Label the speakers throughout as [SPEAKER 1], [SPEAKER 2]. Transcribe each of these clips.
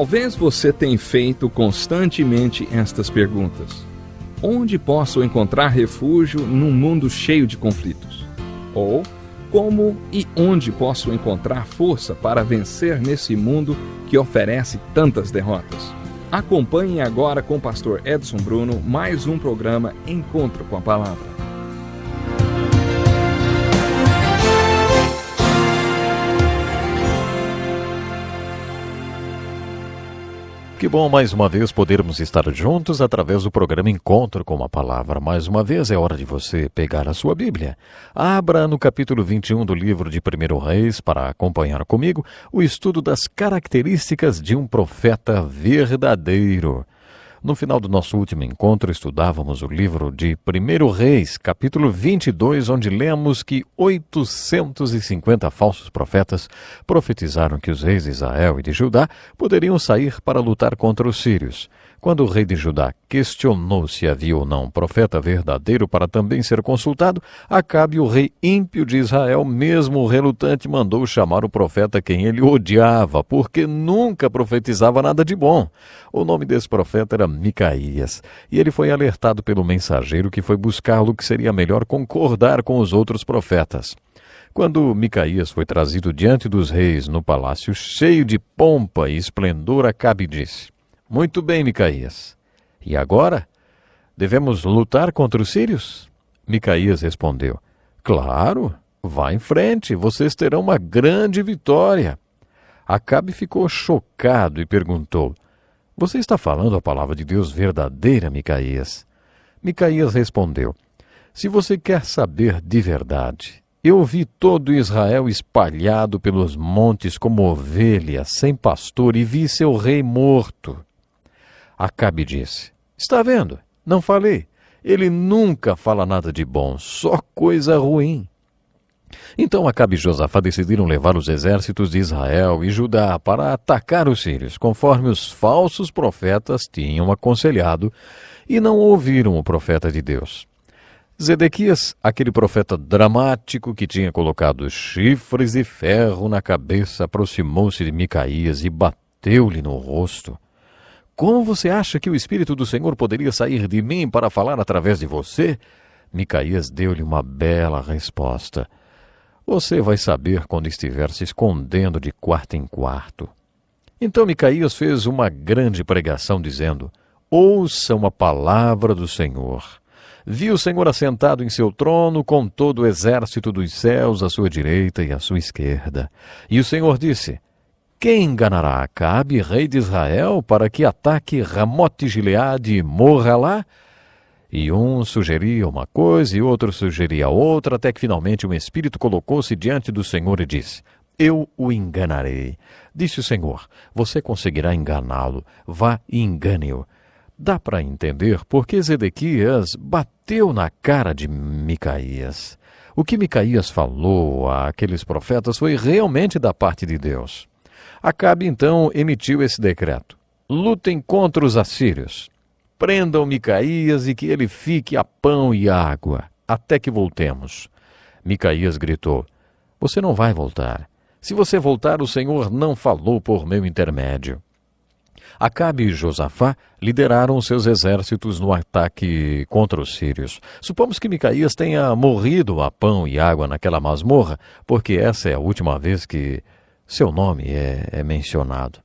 [SPEAKER 1] Talvez você tenha feito constantemente estas perguntas. Onde posso encontrar refúgio num mundo cheio de conflitos? Ou, como e onde posso encontrar força para vencer nesse mundo que oferece tantas derrotas? Acompanhe agora com o pastor Edson Bruno mais um programa Encontro com a Palavra.
[SPEAKER 2] Que bom mais uma vez podermos estar juntos através do programa Encontro com a Palavra. Mais uma vez é hora de você pegar a sua Bíblia. Abra no capítulo 21 do livro de 1 Reis para acompanhar comigo o estudo das características de um profeta verdadeiro. No final do nosso último encontro, estudávamos o livro de 1 Reis, capítulo 22, onde lemos que 850 falsos profetas profetizaram que os reis de Israel e de Judá poderiam sair para lutar contra os sírios. Quando o rei de Judá questionou se havia ou não um profeta verdadeiro para também ser consultado, Acabe, o rei ímpio de Israel, mesmo relutante, mandou chamar o profeta quem ele odiava, porque nunca profetizava nada de bom. O nome desse profeta era Micaías, e ele foi alertado pelo mensageiro que foi buscá-lo que seria melhor concordar com os outros profetas. Quando Micaías foi trazido diante dos reis no palácio cheio de pompa e esplendor, Acabe disse: "Muito bem, Micaías. E agora? Devemos lutar contra os sírios?" Micaías respondeu: "Claro, vá em frente, vocês terão uma grande vitória." Acabe ficou chocado e perguntou: "Você está falando a palavra de Deus verdadeira, Micaías?" Micaías respondeu: "Se você quer saber de verdade, eu vi todo Israel espalhado pelos montes como ovelha, sem pastor, e vi seu rei morto." Acabe disse: "Está vendo? Não falei. Ele nunca fala nada de bom, só coisa ruim." Então Acabe e Josafá decidiram levar os exércitos de Israel e Judá para atacar os sírios, conforme os falsos profetas tinham aconselhado, e não ouviram o profeta de Deus. Zedequias, aquele profeta dramático que tinha colocado chifres de ferro na cabeça, aproximou-se de Micaías e bateu-lhe no rosto. "Como você acha que o Espírito do Senhor poderia sair de mim para falar através de você?" Micaías deu-lhe uma bela resposta: "Você vai saber quando estiver se escondendo de quarto em quarto." Então Micaías fez uma grande pregação dizendo: "Ouçam a palavra do Senhor. Vi o Senhor assentado em seu trono com todo o exército dos céus à sua direita e à sua esquerda. E o Senhor disse: quem enganará Acabe, rei de Israel, para que ataque Ramote Gileade e morra lá?" E um sugeria uma coisa e outro sugeria outra, até que finalmente um espírito colocou-se diante do Senhor e disse: "Eu o enganarei." Disse o Senhor: "Você conseguirá enganá-lo. Vá e engane-o." Dá para entender porque Zedequias bateu na cara de Micaías. O que Micaías falou àqueles profetas foi realmente da parte de Deus. Acabe então emitiu esse decreto: "Lutem contra os assírios. Prendam Micaías e que ele fique a pão e água, até que voltemos." Micaías gritou: "Você não vai voltar. Se você voltar, o Senhor não falou por meu intermédio." Acabe e Josafá lideraram seus exércitos no ataque contra os sírios. Supomos que Micaías tenha morrido a pão e água naquela masmorra, porque essa é a última vez que seu nome é mencionado.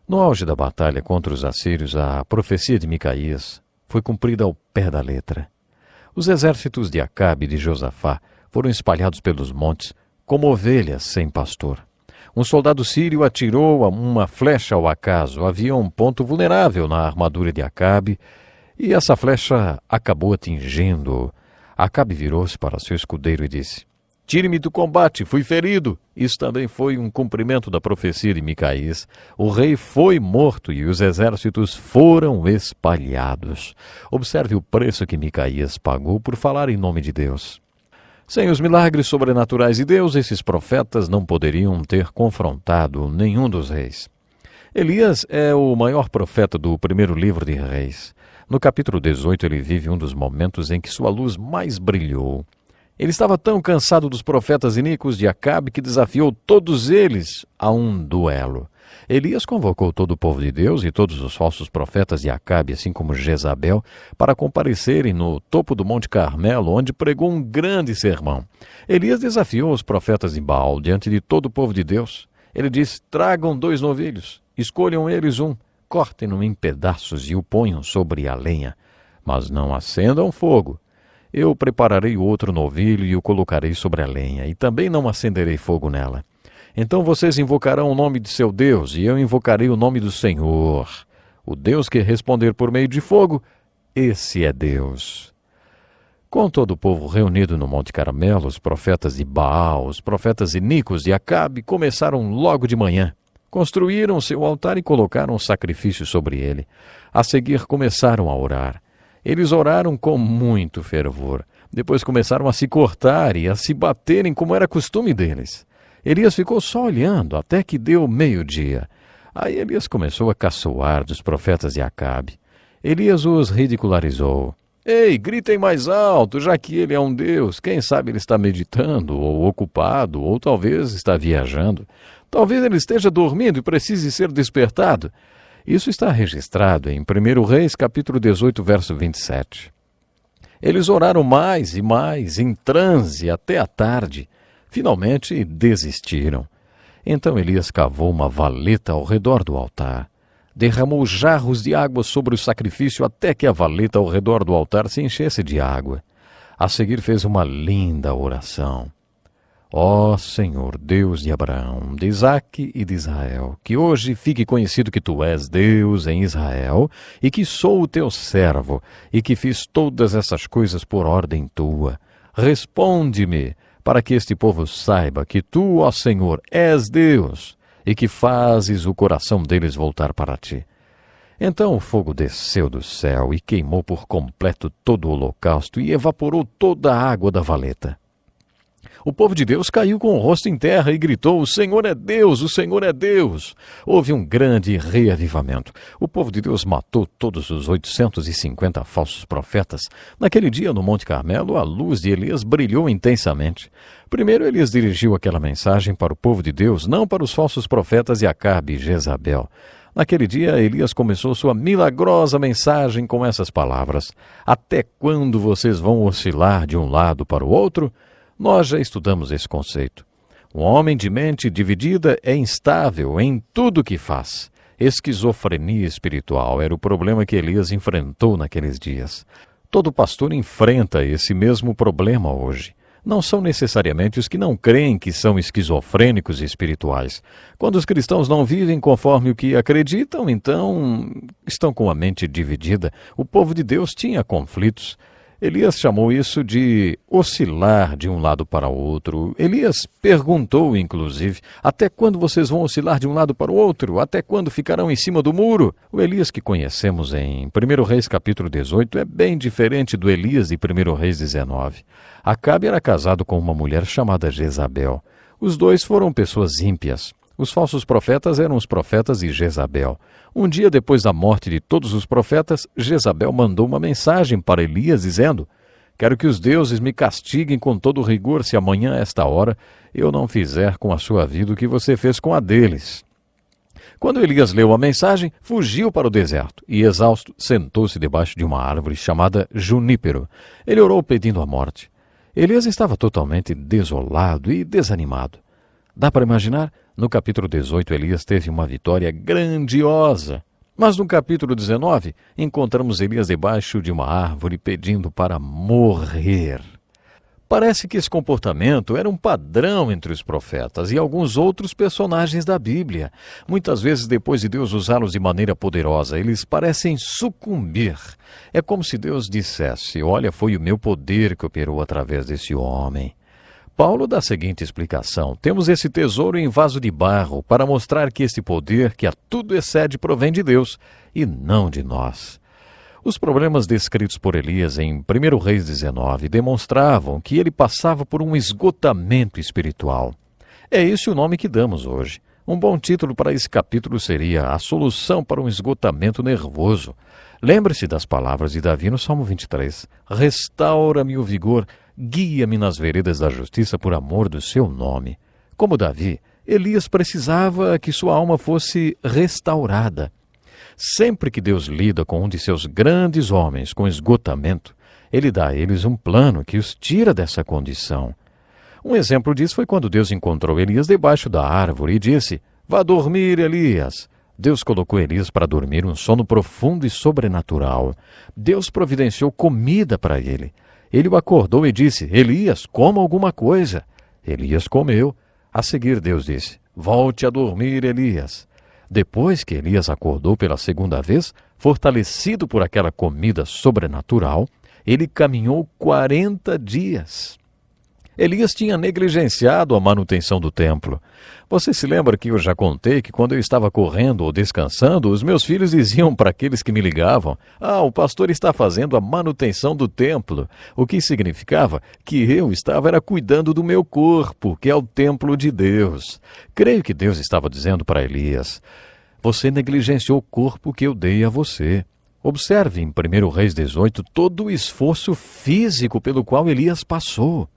[SPEAKER 2] No auge da batalha contra os assírios, a profecia de Micaías foi cumprida ao pé da letra. Os exércitos de Acabe e de Josafá foram espalhados pelos montes como ovelhas sem pastor. Um soldado sírio atirou uma flecha ao acaso. Havia um ponto vulnerável na armadura de Acabe e essa flecha acabou atingindo-o. Acabe virou-se para seu escudeiro e disse: "Tire-me do combate, fui ferido." Isso também foi um cumprimento da profecia de Micaías. O rei foi morto e os exércitos foram espalhados. Observe o preço que Micaías pagou por falar em nome de Deus. Sem os milagres sobrenaturais de Deus, esses profetas não poderiam ter confrontado nenhum dos reis. Elias é o maior profeta do primeiro livro de Reis. No capítulo 18, ele vive um dos momentos em que sua luz mais brilhou. Ele estava tão cansado dos profetas iníquos de Acabe que desafiou todos eles a um duelo. Elias convocou todo o povo de Deus e todos os falsos profetas de Acabe, assim como Jezabel, para comparecerem no topo do Monte Carmelo, onde pregou um grande sermão. Elias desafiou os profetas de Baal diante de todo o povo de Deus. Ele disse: tragam 2 novilhos, escolham eles um, cortem-no em pedaços e o ponham sobre a lenha, mas não acendam fogo. Eu prepararei outro novilho e o colocarei sobre a lenha, e também não acenderei fogo nela. Então vocês invocarão o nome de seu Deus, e eu invocarei o nome do Senhor. O Deus que responder por meio de fogo, esse é Deus. Com todo o povo reunido no Monte Carmelo, os profetas de Baal, os profetas iníquos de Acabe começaram logo de manhã. Construíram seu altar e colocaram sacrifício sobre ele. A seguir começaram a orar. Eles oraram com muito fervor. Depois começaram a se cortar e a se baterem como era costume deles. Elias ficou só olhando até que deu meio-dia. Aí Elias começou a caçoar dos profetas de Acabe. Elias os ridicularizou. Ei, gritem mais alto, já que ele é um Deus. Quem sabe ele está meditando, ou ocupado, ou talvez está viajando. Talvez ele esteja dormindo e precise ser despertado. Isso está registrado em 1 Reis, capítulo 18, verso 27. Eles oraram mais e mais, em transe, até a tarde. Finalmente desistiram. Então Elias cavou uma valeta ao redor do altar. Derramou jarros de água sobre o sacrifício até que a valeta ao redor do altar se enchesse de água. A seguir fez uma linda oração. Ó Senhor, Deus de Abraão, de Isaque e de Israel, que hoje fique conhecido que Tu és Deus em Israel, e que sou o Teu servo, e que fiz todas essas coisas por ordem Tua. Responde-me, para que este povo saiba que Tu, ó Senhor, és Deus, e que fazes o coração deles voltar para Ti. Então o fogo desceu do céu e queimou por completo todo o holocausto e evaporou toda a água da valeta. O povo de Deus caiu com o rosto em terra e gritou: o Senhor é Deus, o Senhor é Deus. Houve um grande reavivamento. O povo de Deus matou todos os 850 falsos profetas. Naquele dia, no Monte Carmelo, a luz de Elias brilhou intensamente. Primeiro, Elias dirigiu aquela mensagem para o povo de Deus, não para os falsos profetas de Acabe e Jezabel. Naquele dia, Elias começou sua milagrosa mensagem com essas palavras: até quando vocês vão oscilar de um lado para o outro? Nós já estudamos esse conceito. Um homem de mente dividida é instável em tudo que faz. Esquizofrenia espiritual era o problema que Elias enfrentou naqueles dias. Todo pastor enfrenta esse mesmo problema hoje. Não são necessariamente os que não creem que são esquizofrênicos espirituais. Quando os cristãos não vivem conforme o que acreditam, então estão com a mente dividida. O povo de Deus tinha conflitos. Elias chamou isso de oscilar de um lado para o outro. Elias perguntou, inclusive, até quando vocês vão oscilar de um lado para o outro? Até quando ficarão em cima do muro? O Elias que conhecemos em 1 Reis capítulo 18 é bem diferente do Elias de 1 Reis 19. Acabe era casado com uma mulher chamada Jezabel. Os dois foram pessoas ímpias. Os falsos profetas eram os profetas de Jezabel. Um dia depois da morte de todos os profetas, Jezabel mandou uma mensagem para Elias dizendo: quero que os deuses me castiguem com todo rigor se amanhã, a esta hora, eu não fizer com a sua vida o que você fez com a deles. Quando Elias leu a mensagem, fugiu para o deserto e, exausto, sentou-se debaixo de uma árvore chamada junípero. Ele orou pedindo a morte. Elias estava totalmente desolado e desanimado. Dá para imaginar? No capítulo 18, Elias teve uma vitória grandiosa. Mas no capítulo 19, encontramos Elias debaixo de uma árvore pedindo para morrer. Parece que esse comportamento era um padrão entre os profetas e alguns outros personagens da Bíblia. Muitas vezes, depois de Deus usá-los de maneira poderosa, eles parecem sucumbir. É como se Deus dissesse: olha, foi o meu poder que operou através desse homem. Paulo dá a seguinte explicação: temos esse tesouro em vaso de barro para mostrar que esse poder que a tudo excede provém de Deus e não de nós. Os problemas descritos por Elias em 1 Reis 19 demonstravam que ele passava por um esgotamento espiritual. É esse o nome que damos hoje. Um bom título para esse capítulo seria A Solução para um Esgotamento Nervoso. Lembre-se das palavras de Davi no Salmo 23. Restaura-me o vigor, guia-me nas veredas da justiça por amor do seu nome. Como Davi, Elias precisava que sua alma fosse restaurada. Sempre que Deus lida com um de seus grandes homens com esgotamento, Ele dá a eles um plano que os tira dessa condição. Um exemplo disso foi quando Deus encontrou Elias debaixo da árvore e disse: "Vá dormir, Elias." Deus colocou Elias para dormir um sono profundo e sobrenatural. Deus providenciou comida para ele. Ele o acordou e disse: "Elias, coma alguma coisa." Elias comeu. A seguir Deus disse: "Volte a dormir, Elias." Depois que Elias acordou pela segunda vez, fortalecido por aquela comida sobrenatural, ele caminhou 40 dias. Elias tinha negligenciado a manutenção do templo. Você se lembra que eu já contei que quando eu estava correndo ou descansando, os meus filhos diziam para aqueles que me ligavam: o pastor está fazendo a manutenção do templo, o que significava que eu estava cuidando do meu corpo, que é o templo de Deus. Creio que Deus estava dizendo para Elias: você negligenciou o corpo que eu dei a você. Observe em 1 Reis 18 todo o esforço físico pelo qual Elias passou.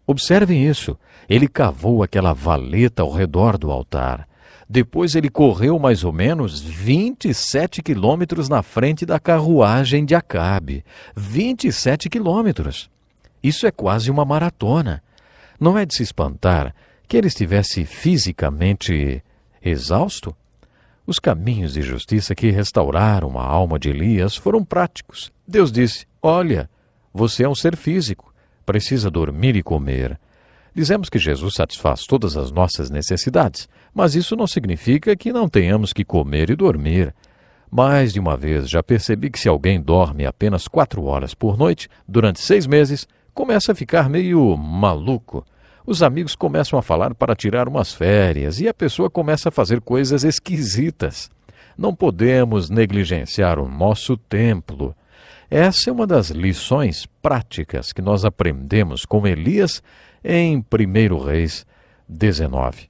[SPEAKER 2] Observem isso. Ele cavou aquela valeta ao redor do altar. Depois ele correu mais ou menos 27 quilômetros na frente da carruagem de Acabe. 27 quilômetros. Isso é quase uma maratona. Não é de se espantar que ele estivesse fisicamente exausto? Os caminhos de justiça que restauraram a alma de Elias foram práticos. Deus disse: "Olha, você é um ser físico. Precisa dormir e comer." Dizemos que Jesus satisfaz todas as nossas necessidades, mas isso não significa que não tenhamos que comer e dormir. Mais de uma vez já percebi que se alguém dorme apenas 4 horas por noite, durante 6 meses, começa a ficar meio maluco. Os amigos começam a falar para tirar umas férias e a pessoa começa a fazer coisas esquisitas. Não podemos negligenciar o nosso templo. Essa é uma das lições práticas que nós aprendemos com Elias em 1 Reis 19.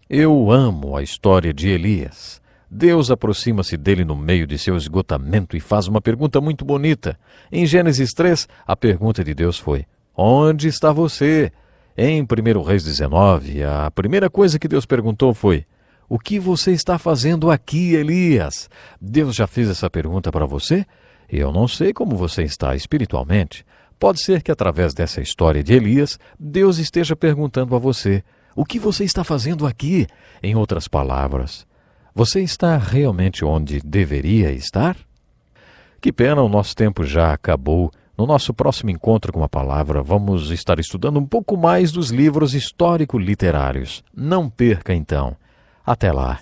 [SPEAKER 2] Eu amo a história de Elias. Deus aproxima-se dele no meio de seu esgotamento e faz uma pergunta muito bonita. Em Gênesis 3, a pergunta de Deus foi: "Onde está você?" Em 1 Reis 19, a primeira coisa que Deus perguntou foi: "O que você está fazendo aqui, Elias?" Deus já fez essa pergunta para você? Eu não sei como você está espiritualmente. Pode ser que através dessa história de Elias, Deus esteja perguntando a você: o que você está fazendo aqui? Em outras palavras, você está realmente onde deveria estar? Que pena, o nosso tempo já acabou. No nosso próximo encontro com a palavra, vamos estar estudando um pouco mais dos livros histórico-literários. Não perca, então. Até lá.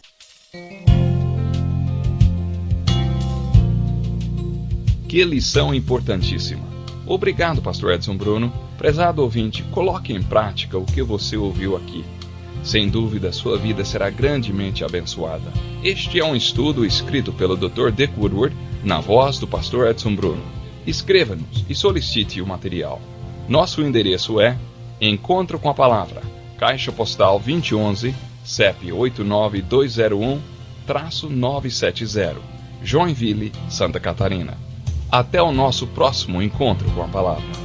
[SPEAKER 1] Que lição importantíssima. Obrigado, pastor Edson Bruno. Prezado ouvinte, coloque em prática o que você ouviu aqui. Sem dúvida, sua vida será grandemente abençoada. Este é um estudo escrito pelo Dr. Dick Woodward, na voz do pastor Edson Bruno. Escreva-nos e solicite o material. Nosso endereço é Encontro com a Palavra, Caixa Postal 2011, CEP 89201-970, Joinville, Santa Catarina. Até o nosso próximo encontro com a Palavra.